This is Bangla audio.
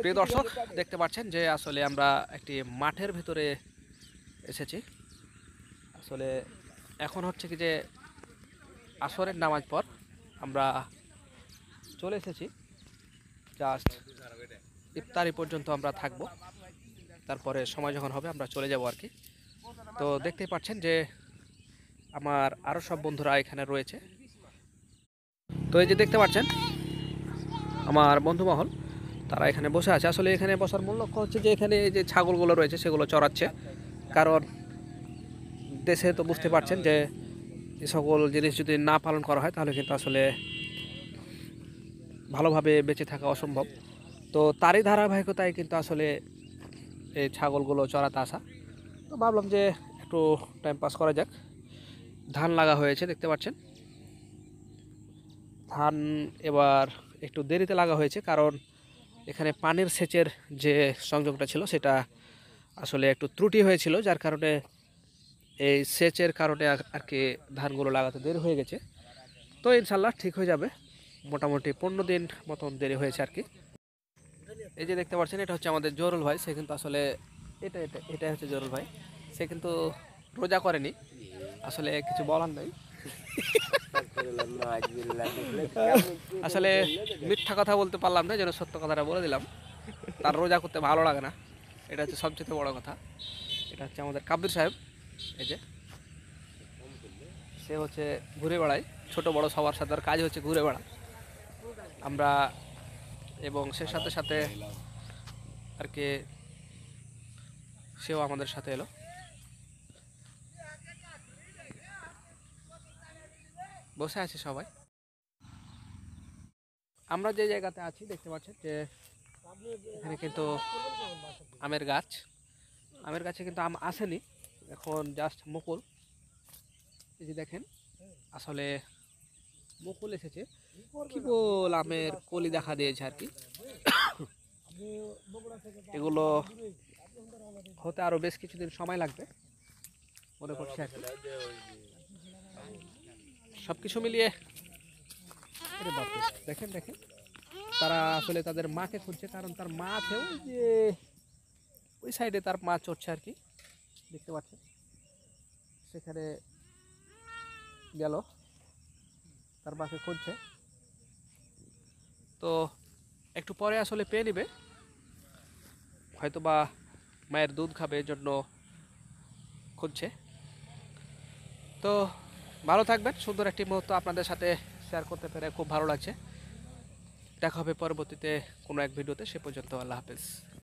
প্রিয় দর্শক, দেখতে পাচ্ছেন যে আসলে আমরা একটি মাঠের ভিতরে এসেছি। আসলে এখন হচ্ছে কি যে আসরের নামাজ পর আমরা চলে এসেছি। জাস্ট ইফতারি পর্যন্ত আমরা থাকবো, তারপরে সময় যখন হবে আমরা চলে যাব আর কি। তো দেখতেই পাচ্ছেন যে আমার আরও সব বন্ধুরা এখানে রয়েছে। তো এই যে দেখতে পাচ্ছেন আমার বন্ধু মহল, তারা এখানে বসে আছে। আসলে এখানে বসার মূল লক্ষ্য হচ্ছে যে এখানে যে ছাগলগুলো রয়েছে সেগুলো চড়াচ্ছে। কারণ দেশে তো বুঝতে পারছেন যে এই সকল জিনিস যদি না পালন করা হয় তাহলে কিন্তু আসলে ভালোভাবে বেঁচে থাকা অসম্ভব। তো তারই ধারাবাহিকতায় কিন্তু আসলে এই ছাগলগুলো চড়াতে আসা। তো ভাবলাম যে একটু টাইম পাস করা যাক। ধান লাগা হয়েছে দেখতে পাচ্ছেন। ধান এবার একটু দেরিতে লাগা হয়েছে, কারণ এখানে পানির সেচের যে সংযোগটা ছিল সেটা আসলে একটু ত্রুটি হয়েছিল, যার কারণে এই সেচের কারণে আর কি ধানগুলো লাগাতে দেরি হয়ে গেছে। তো ইনশাল্লাহ ঠিক হয়ে যাবে। মোটামুটি 15 দিন মতন দেরি হয়েছে আর কি। এই যে দেখতে পাচ্ছেন এটা হচ্ছে আমাদের জরুল ভাই। সে কিন্তু আসলে এটা হচ্ছে জরুল ভাই। সে কিন্তু রোজা করেনি, আসলে কিছু বলার নেই। আসলে মিথ্যা কথা বলতে পারলাম না, যেন সত্য কথাটা বলে দিলাম। তার রোজা করতে ভালো লাগে না, এটা হচ্ছে সবচেয়ে বড় কথা। এটা হচ্ছে আমাদের কাবির সাহেব। এই যে সে হচ্ছে ঘুরে বেড়ায়, ছোট বড় সবার সাথে, আর কাজ হচ্ছে ঘুরে বেড়া। আমরা এবং সে সাথে সাথে আর কি সেও আমাদের সাথে এলো। বসে আছে সবাই। আমরা যে জায়গাতে আছি দেখতে পাচ্ছেন যে এখানে কিন্তু আমের গাছে কিন্তু আম আসেনি, এখন জাস্ট মুকুল। এই যে দেখেন আসলে মুকুল এসেছে, কেবল আমের কলি দেখা দিয়েছে আর কি। এগুলো হতে আরো বেশ কিছুদিন সময় লাগবে মনে করছি আর কি। সবকিছু মিলিয়ে দেখেন দেখেন তারা আসলে তাদের মাকে খুঁজছে, কারণ তার মা আছে ওই যে ওই সাইডে, তার মা চড়ছে আর কি, দেখতে পাচ্ছেন। সেখানে গেল, তার মাকে খুঁজছে। তো একটু পরে আসলে পেয়ে নিবে, হয়তো বা মায়ের দুধ খাবে এর জন্য খুঁজছে। তো ভালো থাকবেন, সুন্দর একটি মুহূর্ত আপনাদের সাথে শেয়ার করতে পেরে খুব ভালো লাগছে। দেখা হবে পরবর্তীতে কোনো এক ভিডিওতে, সে পর্যন্ত আল্লাহ হাফেজ।